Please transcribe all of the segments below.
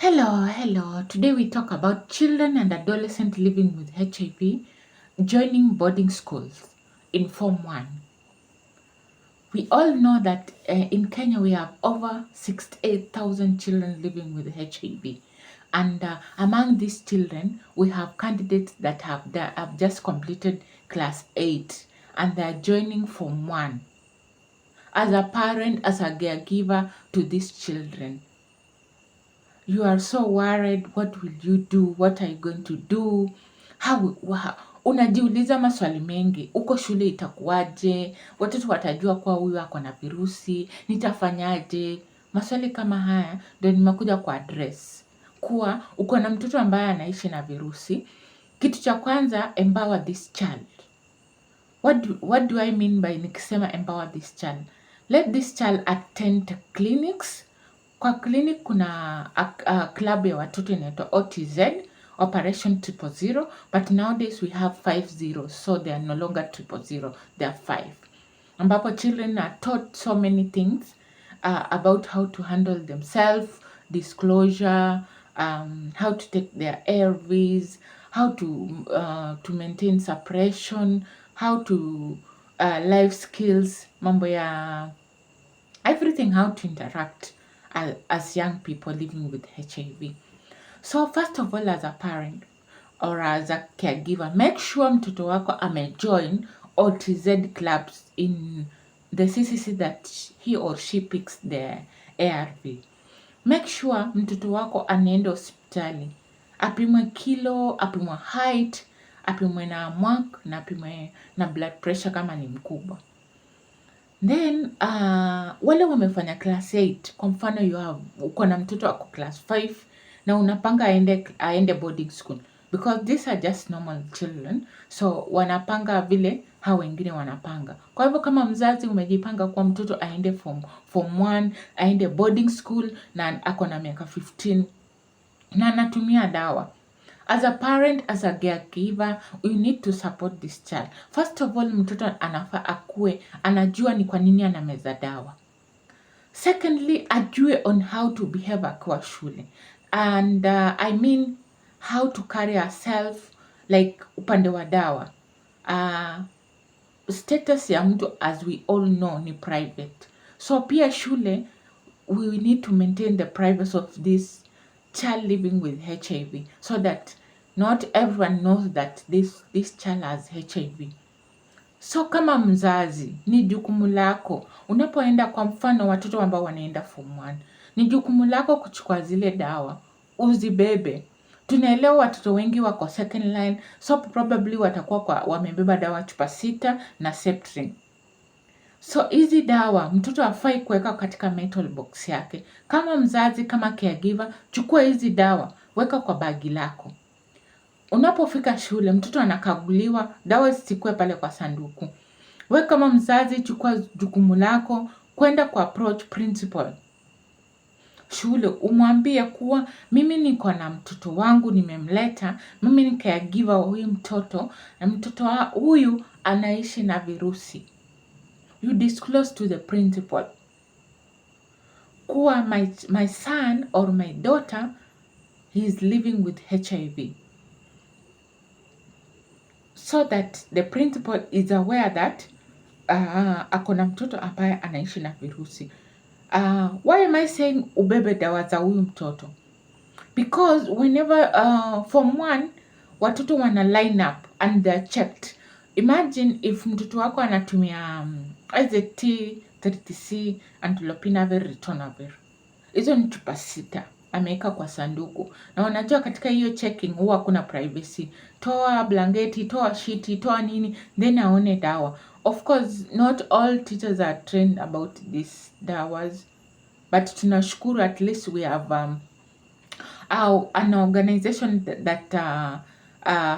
Hello. Today we talk about children and adolescents living with HIV joining boarding schools in Form 1. We all know that in Kenya we have over 68,000 children living with HIV. And among these children, we have candidates that have just completed class 8 and they are joining Form 1. As a parent, as a caregiver to these children, you are so worried. What will you do? What are you going to do? Unajiuliza maswali mengi. Uko shule itakuwaje? Watoto watajua kuwa huyu ako na virusi. Nitafanyaje? Maswali kama haya ndio nimekuja kwa address. Kuwa uko na mtoto ambaye anaishi na virusi. Kitu cha kwanza, empower this child. What do I mean by nikisema empower this child? Let this child attend clinics. Kwa clinic kuna club ya watoto inaitwa OTZ, Operation 000, but nowadays we have 50, so they are no longer 000, they are 5. Ambapo children are taught so many things about how to handle themselves, disclosure, how to take their ARVs, how to maintain suppression, how to life skills, mambo ya everything, how to interact as young people living with HIV. So first of all, as a parent or as a caregiver, make sure mtoto wako amejoin OTZ clubs in the CCC that he or she picks the ARV. Make sure mtoto wako anaenda hospitali, apimwe kilo, apimwe height, apimwe na mark na apimwe na blood pressure kama ni mkubwa. Then wale wamefanya class 8, kwa mfano uko na mtoto ako class 5 na unapanga aende boarding school, because these are just normal children, so wanapanga vile hao wengine wanapanga. Kwa hivyo kama mzazi umejipanga kwa mtoto aende form 1 aende boarding school na ako na miaka 15 na anatumia dawa, as a parent, as a caregiver, we need to support this child. First of all, mtoto anafaa akue anajua ni kwa nini anameza dawa. Secondly, ajue on how to behave akiwa shule, and I mean how to carry herself, like upande wa dawa. Status ya mtu, as we all know, ni private, so pia shule we need to maintain the privacy of this child living with HIV, so that not everyone knows that this child has HIV. So kama mzazi, ni jukumu lako, unapoenda kwa mfano watoto ambao wanaenda form 1, ni jukumu lako kuchukua zile dawa, uzibebe. Tunaelewa watoto wengi wako second line, so probably watakuwa wamebeba dawa chupa 6 na Septrin. So hizi dawa mtoto hafai kuweka katika metal box yake. Kama mzazi, kama caregiver, chukua hizi dawa, weka kwa bagi lako. Unapofika shule, mtoto anakaguliwa, dawa zisikuwe pale kwa sanduku. Wewe kama mzazi, chukua jukumu lako, kwenda kwa approach principal shule, umwambie kuwa mimi niko na mtoto wangu nimemleta, mimi ni caregiver wa huyu mtoto, na mtoto huyu anaishi na virusi. You disclose to the principal kuwa my son or my daughter, he is living with HIV, so that the principal is aware that ako na mtoto ambaye anaishi na virusi. Why am I saying ubebe dawa za huyu mtoto? Because whenever form 1 watoto wana line up and they're checked. Imagine if mtoto wako anatumia IZT, 30C and lopinavir, ritonavir. Hizo ni chupa 6 ameweka kwa sanduku, na wanajua katika hiyo checking huwa kuna privacy. Toa blanketi, toa shiti, toa nini, then aone dawa. Of course, not all teachers are trained about these dawas, but tunashukuru at least we have an organization that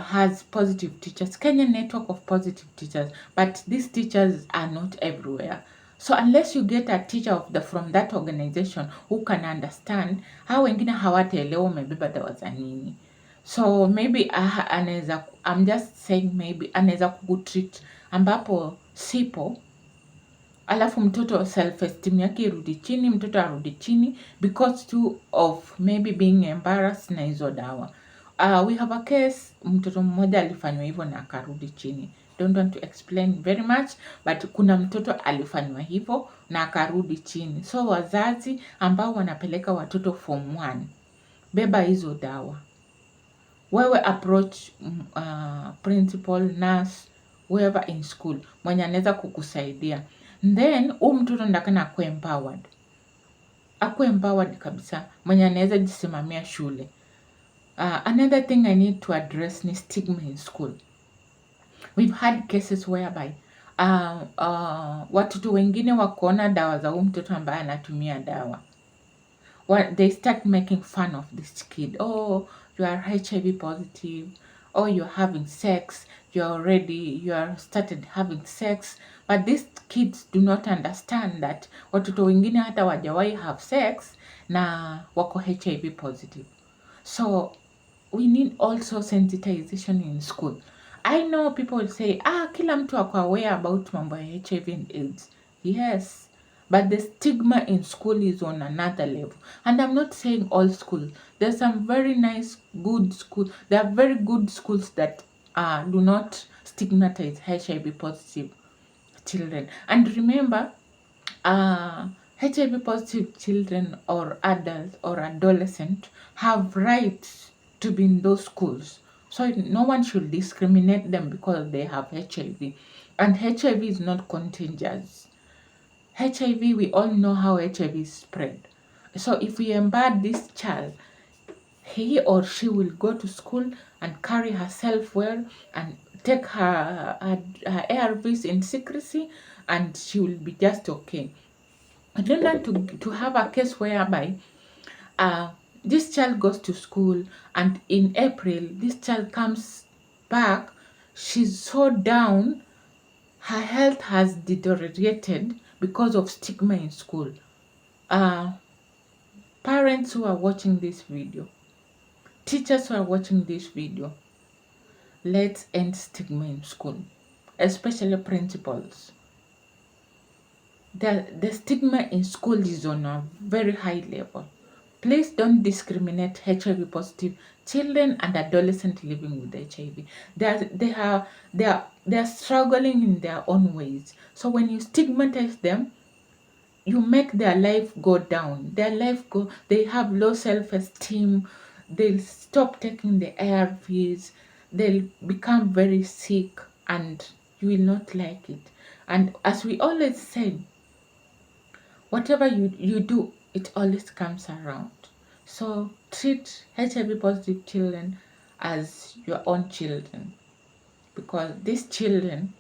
has positive teachers, Kenya Network of Positive Teachers, but these teachers are not everywhere. So unless you get a teacher from that organization who can understand, hao wengine hawataelewa umebeba dawa za nini. So maybe I'm just saying maybe anaweza kukutreat ambapo sipo, alafu mtoto self esteem yake irudi chini, mtoto arudi chini because too of maybe being embarrassed na hizo dawa. We have a case, mtoto mmoja alifanywa hivyo na akarudi chini. Don't want to explain very much, but kuna mtoto alifanywa hivyo na akarudi chini. So wazazi ambao wanapeleka watoto form 1, beba hizo dawa. Wewe approach principal, nurse, whoever in school mwenye anaweza kukusaidia. Then mtoto ndakana akuwe empowered kabisa, mwenye anaweza jisimamia shule. Another thing I need to address ni stigma in school. We've had cases whereby watoto wengine wakuona dawa za mtoto ambaye anatumia dawa, they start making fun of this kid. Oh, you are HIV positive. Oh, you're having sex. You are started having sex. But these kids do not understand that watoto wengine hata wajawahi have sex na wako HIV positive. So we need also sensitization in school. I know people will say, kila mtu ako aware about mambo ya HIV and AIDS. Yes, but the stigma in school is on another level. And I'm not saying all schools. There's some very nice, good schools. There are very good schools that do not stigmatize HIV positive children. And remember, HIV positive children or adults or adolescents have rights to be in those schools. So no one should discriminate them because they have HIV. And HIV is not contagious. HIV, we all know how HIV is spread. So if we embed this child, he or she will go to school and carry herself well and take her ARVs in secrecy, and she will be just okay. I don't want to have a case whereby this child goes to school and in April, this child comes back, she's so down, her health has deteriorated because of stigma in school. Parents who are watching this video, teachers who are watching this video, let's end stigma in school, especially principals. The stigma in school is on a very high level. Please don't discriminate HIV positive children and adolescents living with HIV. They are struggling in their own ways. So when you stigmatize them, you make their life go down. They have low self-esteem. They'll stop taking the ARVs. They'll become very sick, and you will not like it. And as we always say, whatever you do, it always comes around. So treat HIV positive children as your own children, because these children,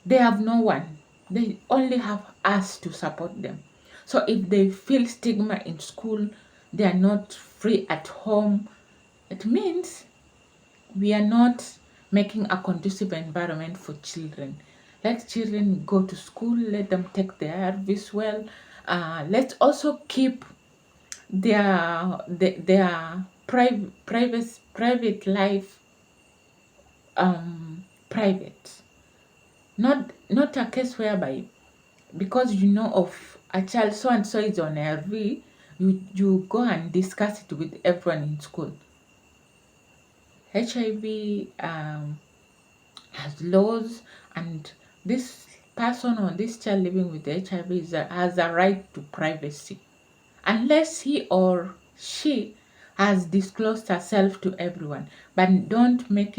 they have no one. They only have us to support them. So if they feel stigma in school, they are not free at home, it means we are not making a conducive environment for children. Let children go to school, let them take their ARVs well. Let's also keep their private life private. Not a case whereby because you know of a child so and so is on ARV, you go and discuss it with everyone in school. HIV has laws, and this person or this child living with HIV has a right to privacy, unless he or she has disclosed herself to everyone. But don't make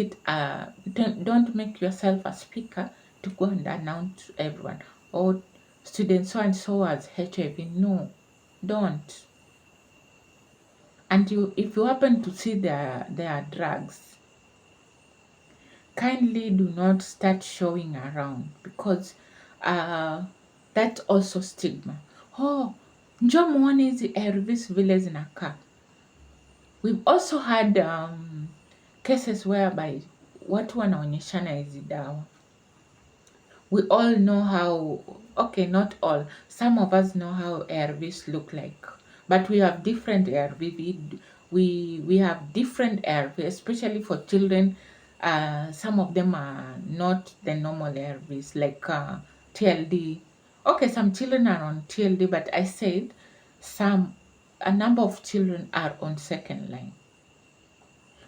yourself a speaker to go and announce to everyone, or student so and so has HIV. No, don't. And if you happen to see their drugs, kindly do not start showing around, because that's also stigma. Oh, njoo muone hizi ARVs vile zinakaa. We've also had cases whereby watu wanaonyeshana hizi dawa. We all know how, okay, not all, some of us know how ARVs look like, but we have different ARV. We have different ARV, especially for children. Some of them are not the normal ARVs, like TLD. Okay, some children are on TLD, but I said a number of children are on second line.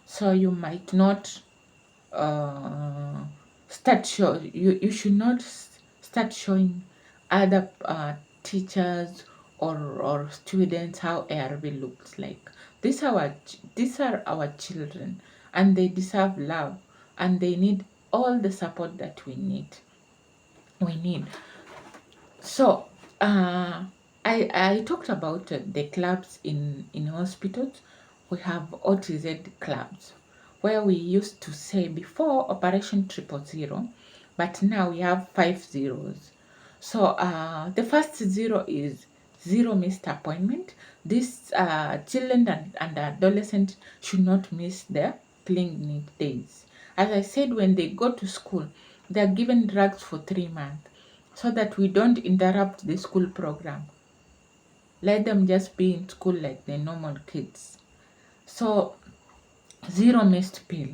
So you might not uh, you should not start showing other teachers or students how ARV looks like. These are our children, and they deserve love, and they need all the support that we need. So I talked about the clubs in hospitals. We have OTZ clubs where we used to say before Operation 000, but now we have 5 zeros. So the first zero is zero missed appointment. These children and adolescents should not miss their clinic days. As I said, when they go to school, they are given drugs for 3 months so that we don't interrupt the school program. Let them just be in school like the normal kids. So, zero missed pill.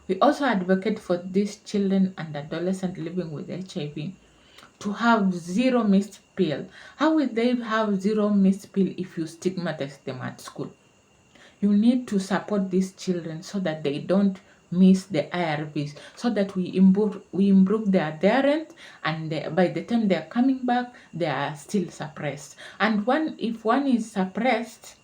We also advocate for these children and adolescents living with HIV to have zero missed pill. How will they have zero missed pill if you stigmatize them at school? You need to support these children so that they don't miss the IRVs, so that we improve their adherence, and by the time they are coming back, they are still suppressed. And if one is suppressed,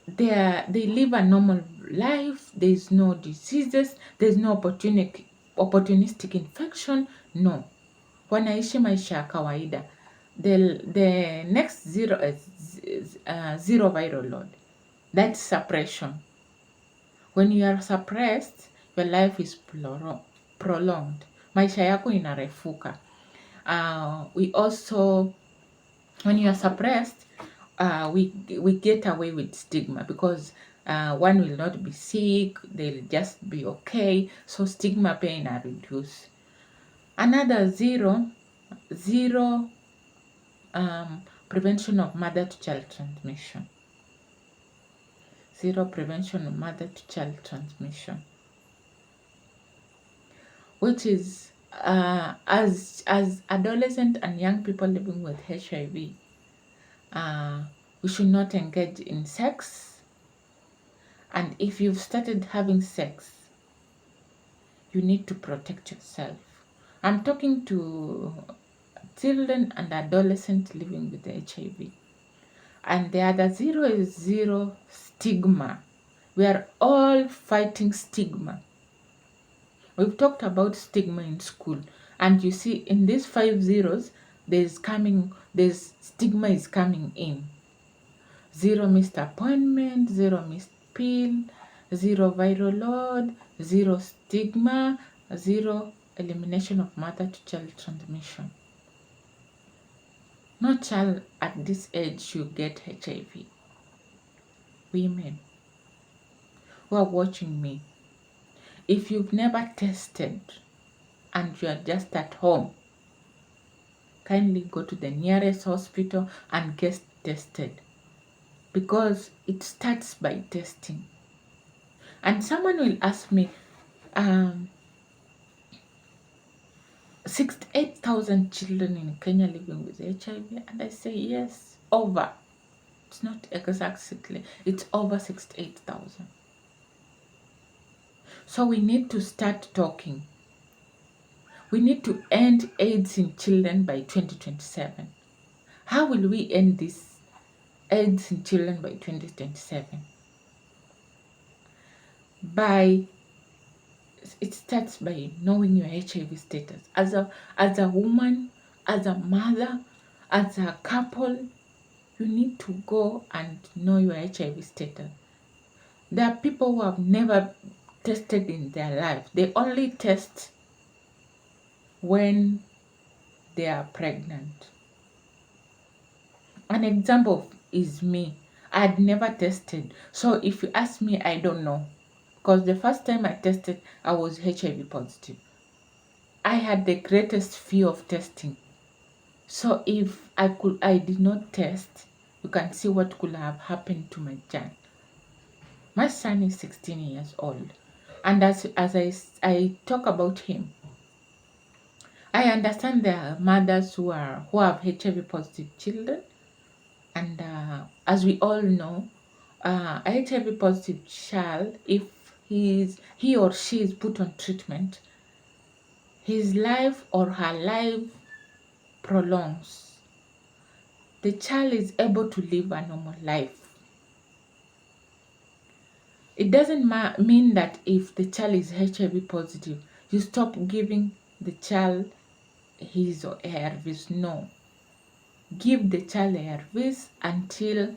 they live a normal life. There is no diseases, there's no opportunistic infection. No, wanaishi maisha ya kawaida. The next zero is zero viral load. That's suppression. When you are suppressed, your life is prolonged. Maisha yako inarefuka. We also, when you are suppressed, we get away with stigma because one will not be sick, they'll just be okay. So stigma pia ina reduce. Another zero prevention of mother to child transmission. Zero prevention of mother to child transmission, which is as adolescent and young people living with HIV, we should not engage in sex. And if you've started having sex, you need to protect yourself. I'm talking to children and adolescents living with HIV. And the other zero is zero stigma. We are all fighting stigma. We've talked about stigma in school, and you see in these 5 zeros, there's stigma is coming in. Zero missed appointment, zero missed pill, zero viral load, zero stigma, zero elimination of mother to child transmission. No child at this age should get HIV. Women who are watching me, if you've never tested and you are just at home, kindly go to the nearest hospital and get tested, because it starts by testing. And someone will ask me, 68,000 children in Kenya living with HIV, and I say yes, over. It's not exactly, it's over 68,000. So we need to start talking. We need to end AIDS in children by 2027. How will we end this AIDS in children by 2027? It starts by knowing your HIV status. As a woman, as a mother, as a couple, you need to go and know your HIV status. There are people who have never tested in their life. They only test when they are pregnant. An example is me. I had never tested. So if you ask me, I don't know. Because the first time I tested, I was HIV positive. I had the greatest fear of testing. So if I did not test, you can see what could have happened to my child. My son is 16 years old. And as I talk about him, I understand there are mothers who have HIV positive children, and as we all know, a HIV positive child, if he or she is put on treatment, his life or her life prolongs. The child is able to live a normal life. It doesn't mean that if the child is HIV positive, you stop giving the child his or her ARVs. No. Give the child ARVs until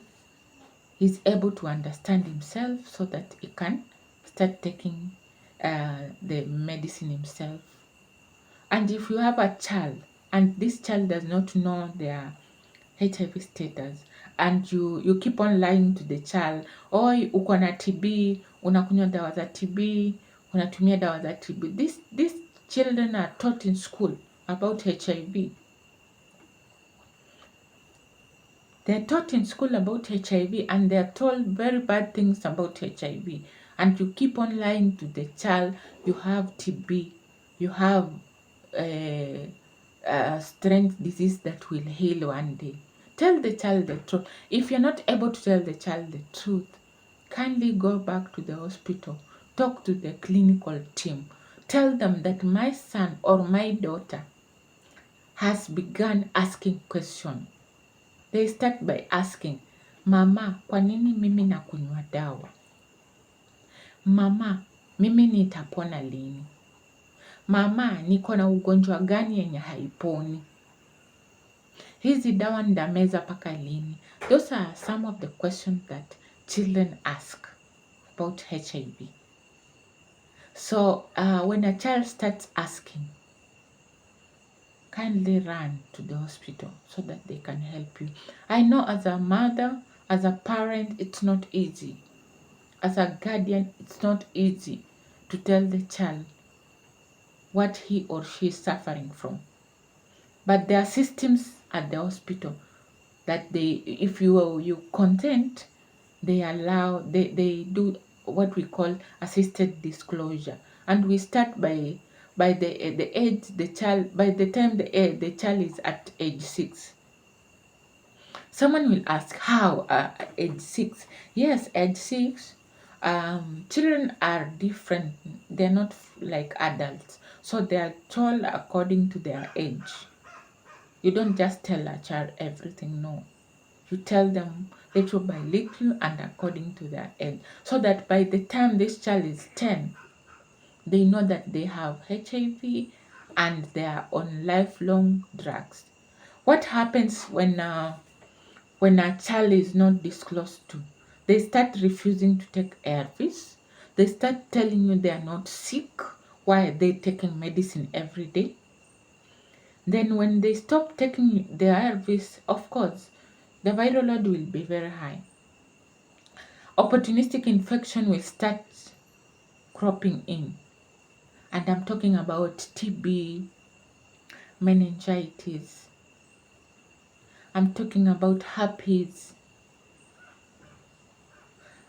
he's able to understand himself so that he can start taking the medicine himself. And if you have a child and this child does not know their HIV status, and you keep on lying to the child, oi, uko na TB, unakunywa dawa za TB, unatumia dawa za TB. These children are taught in school about HIV. They're taught in school about HIV, and they're told very bad things about HIV. And you keep on lying to the child, you have TB, you have a strange disease that will heal one day. Tell the child the truth. If you're not able to tell the child the truth, kindly go back to the hospital. Talk to the clinical team. Tell them that my son or my daughter has begun asking questions. They start by asking, mama, kwa nini mimi nakunywa dawa? Mama, mimi nitapona lini? Mama, niko na ugonjwa gani yenye haiponi? Hizi dawa ndameza paka lini? Those are some of the questions that children ask about HIV. So when a child starts asking, kindly run to the hospital so that they can help you. I know as a mother, as a parent, it's not easy. As a guardian, it's not easy to tell the child what he or she is suffering from. But there are systems at the hospital that if you consent, they do what we call assisted disclosure. And we start by the age the child, by the time the child is at age 6. Someone will ask, how age 6? Yes, age 6. Children are different. They're not like adults. So they are told according to their age. You don't just tell a child everything, no. You tell them little by little and according to their age. So that by the time this child is 10, they know that they have HIV and they are on lifelong drugs. What happens when a child is not disclosed to? They start refusing to take ARVs. They start telling you they are not sick. Why are they taking medicine every day? Then when they stop taking the ARVs, of course, the viral load will be very high. Opportunistic infection will start cropping in. And I'm talking about TB, meningitis. I'm talking about herpes.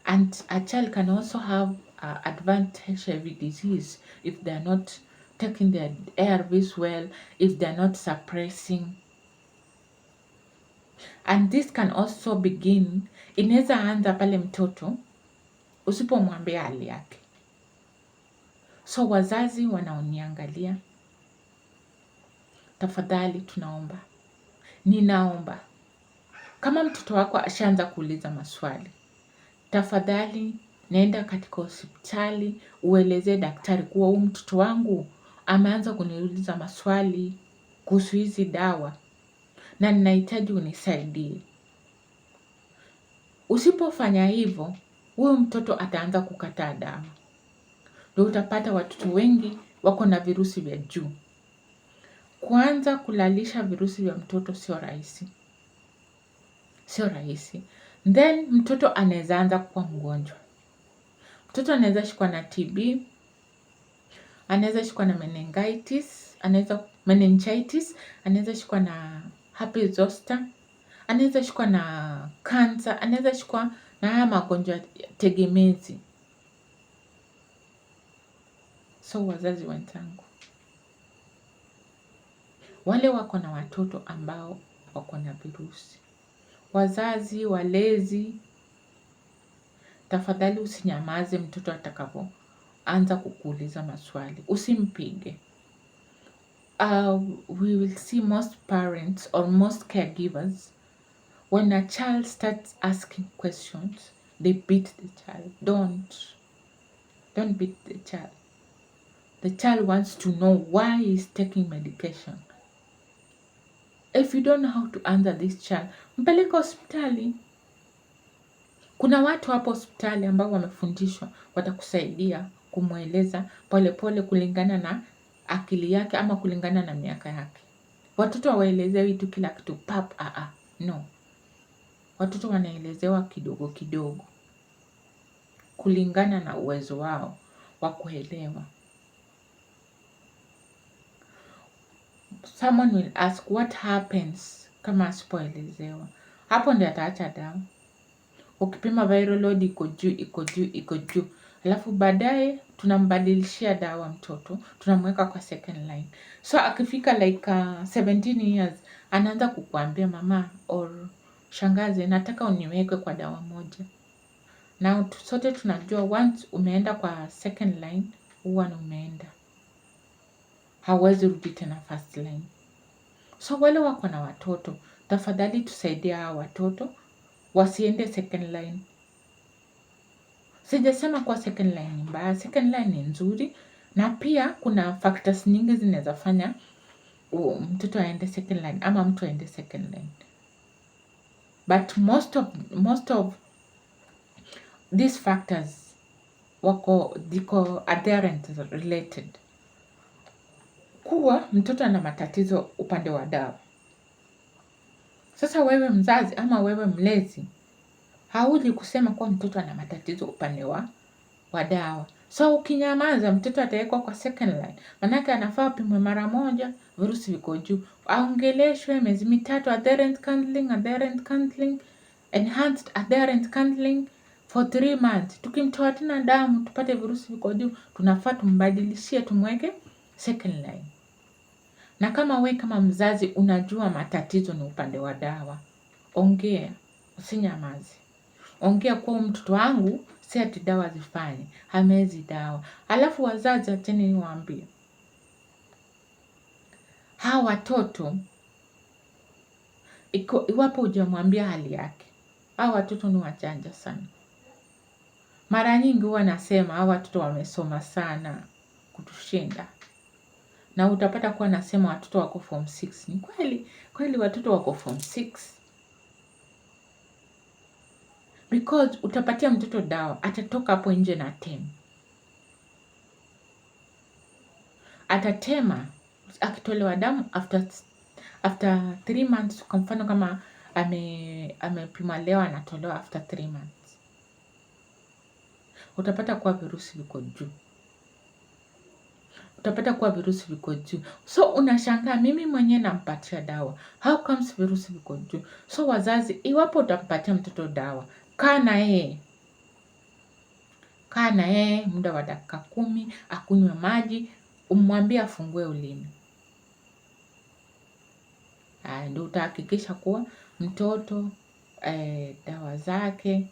And a child can also have advanced HIV disease if they're not taking their ARVs well, if they're not suppressing. And this can also begin, inaweza anza pale mtoto usipomwambia hali yake. So wazazi wanaoniangalia, tafadhali tunaomba, ninaomba, kama mtoto wako ashaanza kuuliza maswali, tafadhali nenda katika hospitali ueleze daktari kuwa huyu mtoto wangu ameanza kuniuliza maswali kuhusu hizi dawa na ninahitaji unisaidie. Usipofanya hivyo, huyo mtoto ataanza kukataa dawa. Ndio utapata watoto wengi wako na virusi vya juu. Kuanza kulalisha virusi vya mtoto sio rahisi. Sio rahisi. Then mtoto anaweza anza kuwa mgonjwa. Mtoto anaweza shikwa na TB, anaweza shikwa na meningitis, anaweza shikwa na herpes zoster, anaweza shikwa na cancer, anaweza shikwa na haya magonjwa tegemezi. So wazazi wenzangu, wale wako na watoto ambao wako na virusi. Wazazi, walezi, tafadhali usinyamaze mtoto atakapoanza kukuuliza maswali. Usimpige. We will see most parents or most caregivers, when a child starts asking questions, they beat the child. Don't beat the child. The child wants to know why he's taking medication. If you don't know how to answer this child, mpeleke hospitali. Kuna watu hapo hospitali ambao wamefundishwa, watakusaidia kumweleza polepole kulingana na akili yake ama kulingana na miaka yake. Watoto hawaelezewi tu kila kitu pap, no. Watoto wanaelezewa kidogo kidogo kulingana na uwezo wao wa kuelewa. Someone will ask what happens kama asipoelezewa. Hapo ndio ataacha dawa. Ukipima viral load iko juu. Alafu baadaye tunambadilishia dawa mtoto, tunamweka kwa second line. So akifika like 17 years, anaanza kukuambia mama or shangazi, nataka uniweke kwa dawa moja. Na sote tunajua once umeenda kwa second line, huwa na umeenda. Hauwezi rudi tena first line. So wale wako na watoto, tafadhali tusaidie hao watoto wasiende second line. Sijasema kwa second line ni mbaya, second line ni nzuri, na pia kuna factors nyingi zinaweza fanya mtoto aende second line ama mtu aende second line. But most of these factors diko adherent related. Kuwa mtoto ana matatizo upande wa dawa. Sasa wewe mzazi ama wewe mlezi, hauji kusema kuwa mtoto ana matatizo upande wa dawa. So ukinyamaza mtoto atawekwa kwa second line. Manake anafaa apimwe mara moja, virusi viko juu. Aongeleshwe miezi 3 adherent counseling, enhanced adherent counseling for 3 months. Tukimtoa tena damu tupate virusi viko juu, tunafaa tumbadilishie tumweke second line. Na kama we kama mzazi unajua matatizo ni upande wa dawa, ongea, usinyamaze. Ongea kwa mtoto wangu si ati dawa zifanye, hamezi dawa. Alafu wazazi acheni niwaambie, hawa watoto iwapo hujamwambia hali yake, hawa watoto ni wajanja sana. Mara nyingi huwa nasema hawa watoto wamesoma sana kutushinda. Na utapata kuwa nasema watoto wako form 6. Ni kweli watoto wako form 6. Because utapatia mtoto dawa, atatoka hapo nje na atatema. Akitolewa damu after 3 months, kwa mfano kama amepima leo anatolewa after 3 months. Utapata kuwa virusi viko juu. So unashangaa mimi mwenyewe nampatia dawa. How comes virusi viko juu? So wazazi, iwapo utampatia mtoto dawa, kaa na yeye muda wa dakika 10, akunywe maji, umwambie afungue ulimi. Ndio utahakikisha kuwa mtoto dawa zake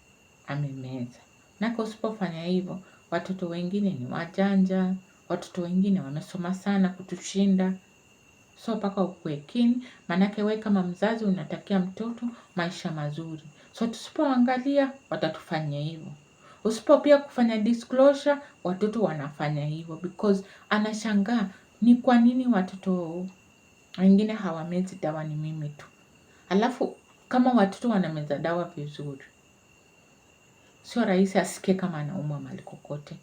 amemeza. Na usipofanya hivyo, watoto wengine ni wajanja, watoto wengine wamesoma sana kutushinda. So mpaka ukuwe keen, manake wewe kama mzazi unatakia mtoto maisha mazuri. So tusipoangalia watatufanyia hivyo. Usipo pia kufanya disclosure, watoto wanafanya hivyo, because anashangaa ni kwa nini watoto wengine hawamezi dawa, ni mimi tu. Alafu kama watoto wanameza dawa vizuri, sio rahisi asikie kama anaumwa mahali kokote.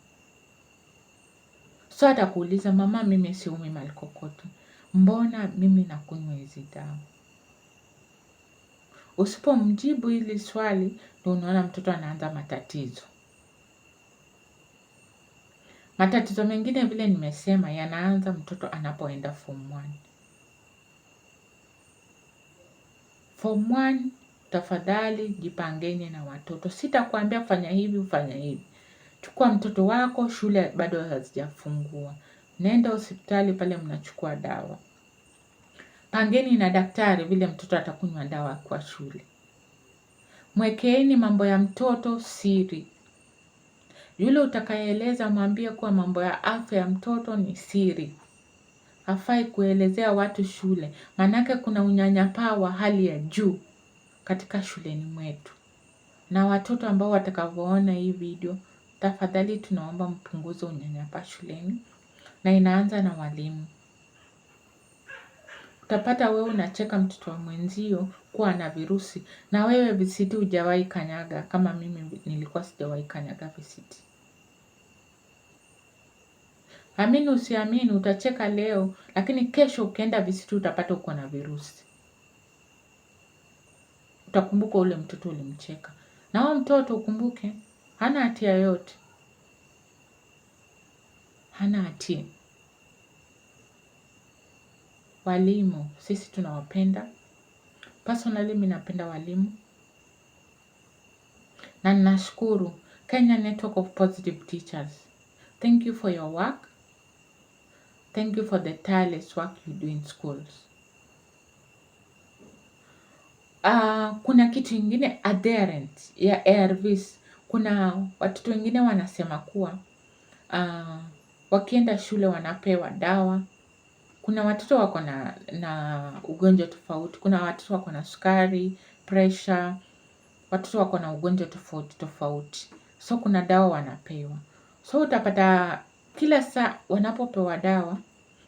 So atakuuliza, mama mimi siumi mahali kokote, mbona mimi nakunywa hizi dawa? Usipomjibu hili swali, ndio unaona mtoto anaanza matatizo. Matatizo mengine vile nimesema yanaanza mtoto anapoenda form 1. Form 1, tafadhali jipangeni na watoto. Sitakwambia fanya hivi ufanya hivi. Chukua mtoto wako, shule bado hazijafungua, nenda hospitali pale mnachukua dawa. Pangeni na daktari vile mtoto atakunywa dawa kwa shule. Mwekeeni mambo ya mtoto siri. Yule utakayeeleza mwambie kuwa mambo ya afya ya mtoto ni siri. Hafai kuelezea watu shule. Manake kuna unyanyapaa wa hali ya juu katika shuleni mwetu. Na watoto ambao watakavyoona hii video, tafadhali tunaomba mpunguze unyanyapaa shuleni. Na inaanza na walimu. Utapata wewe unacheka mtoto wa mwenzio kuwa na virusi. Na wewe VCT hujawahi kanyaga kama mimi nilikuwa sijawahi kanyaga VCT. Amini usiamini utacheka leo, lakini kesho ukienda VCT utapata uko na virusi. Utakumbuka ule mtoto ulimcheka. Na huyo mtoto ukumbuke, hana hatia yote. Hana hatia. Walimu, sisi tunawapenda. Personally mimi napenda walimu. Na ninashukuru Kenya Network of Positive Teachers. Thank you for your work. Thank you for the tireless work you do in schools. Kuna kitu ingine adherent ya ARVs. Kuna watoto wengine wanasema kuwa wakienda shule wanapewa dawa. Kuna watoto wako na ugonjwa tofauti. Kuna watoto wako na sukari, pressure, watoto wako na ugonjwa tofauti tofauti. So kuna dawa wanapewa. So utapata kila saa wanapopewa dawa,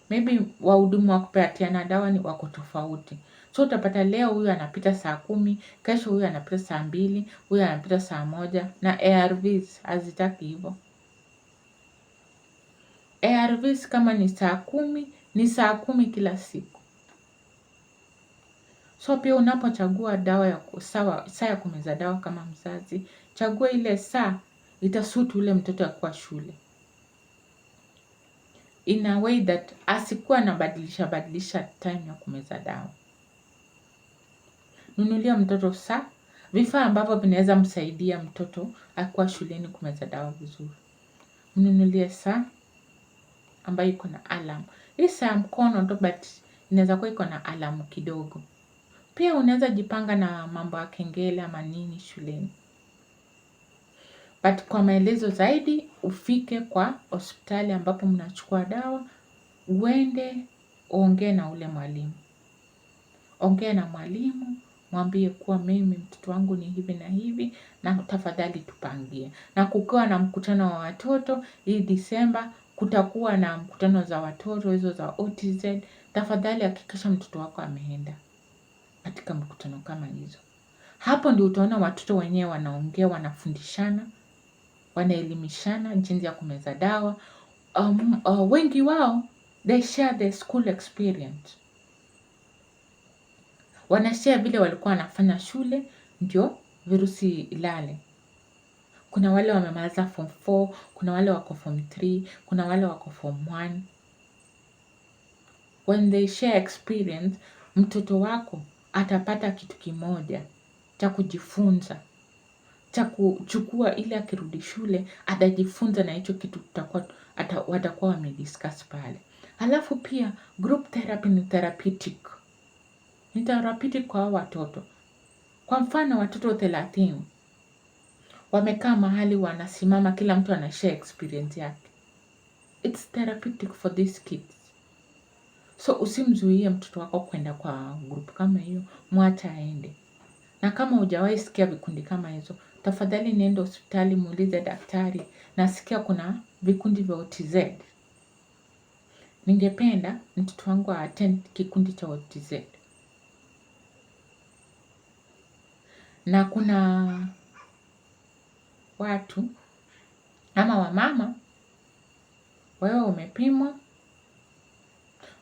maybe wahudumu wa kupatiana dawa ni wako tofauti. So utapata leo huyu anapita saa 10, kesho huyu anapita saa 2, huyu anapita saa 1 na ARVs hazitaki hivyo. ARVs kama ni saa 10, ni saa 10 kila siku. So pia unapochagua dawa ya saa ya kumeza dawa kama mzazi, chagua ile saa itasuit ule mtoto akuwa shule. In a way that asikuwa anabadilisha time ya kumeza dawa. Nunulia mtoto saa, vifaa ambavyo vinaweza msaidia mtoto akuwa shuleni kumeza dawa vizuri. Mnunulie saa ambayo iko na alarm. Hii saa ya mkono tu but inaweza kuwa iko na alarm kidogo. Pia unaweza jipanga na mambo ya kengele ama nini shuleni. But kwa maelezo zaidi ufike kwa hospitali ambapo mnachukua dawa, uende uongee na ule mwalimu. Ongea na mwalimu, mwambie kuwa mimi mtoto wangu ni hivi na hivi na tafadhali tupangie. Na kukiwa na mkutano wa watoto, hii Disemba kutakuwa na mkutano za watoto hizo za OTZ, tafadhali hakikisha mtoto wako ameenda katika mkutano kama hizo. Hapo ndio utaona watoto wenyewe wanaongea, wanafundishana, wanaelimishana jinsi ya kumeza dawa. Wengi wao they share their school experience. Wanashare vile walikuwa wanafanya shule ndio virusi ilale. Kuna wale wamemaliza form 4, kuna wale wako form 3, kuna wale wako form 1. When they share experience, mtoto wako atapata kitu kimoja cha kujifunza, cha kuchukua ili akirudi shule atajifunza na hicho kitu watakuwa wamediscuss pale. Alafu pia group therapy ni therapeutic. Ni therapeutic kwa watoto. Kwa mfano watoto 30 wamekaa mahali wanasimama, kila mtu anashare experience yake. It's therapeutic for these kids. So usimzuie mtoto wako kwenda kwa group kama hiyo, mwacha aende. Na kama hujawahi sikia vikundi kama hizo, tafadhali nenda hospitali muulize daktari, nasikia kuna vikundi vya OTZ. Ningependa mtoto wangu attend kikundi cha OTZ. Na kuna watu ama wamama, wewe umepimwa,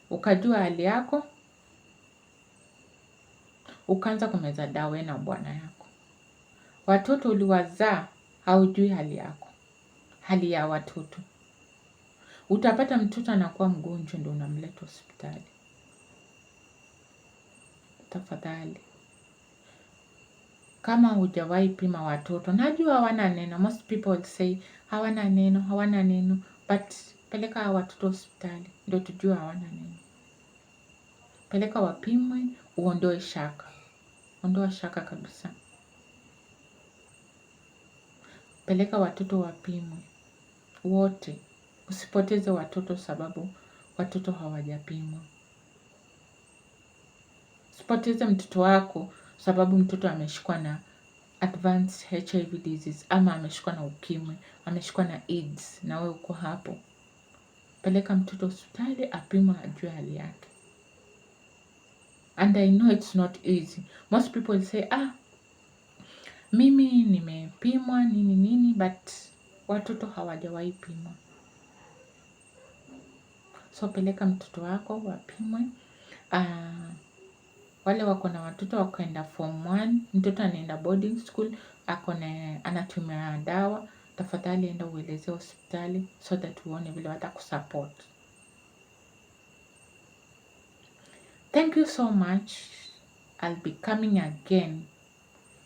ukajua hali yako, ukaanza kumeza dawa na bwana yako. Watoto uliwazaa haujui hali yako, hali ya watoto. Utapata mtoto anakuwa mgonjwa ndio unamleta hospitali. Tafadhali. Kama hujawahi pima watoto, najua hawana neno. Most people say hawana neno, but peleka watoto hospitali ndio tujue hawana neno. Peleka wapimwe, uondoe shaka. Ondoa shaka kabisa. Peleka watoto wapimwe wote. Usipoteze watoto sababu watoto hawajapimwa. Usipoteze mtoto wako sababu mtoto ameshikwa na advanced HIV disease ama ameshikwa na ukimwi, ameshikwa na AIDS na wewe uko hapo. Peleka mtoto hospitali apimwe, ajue hali yake. And I know it's not easy. Most people say, mimi nimepimwa nini, but watoto hawajawahi pimwa. So peleka mtoto wako wapimwe. Wale wako na watoto wakaenda form 1, mtoto anaenda boarding school, anatumia dawa, tafadhali enda ueleze hospitali so that uone vile watakusupport. Thank you so much. I'll be coming again.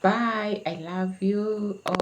Bye. I love you all.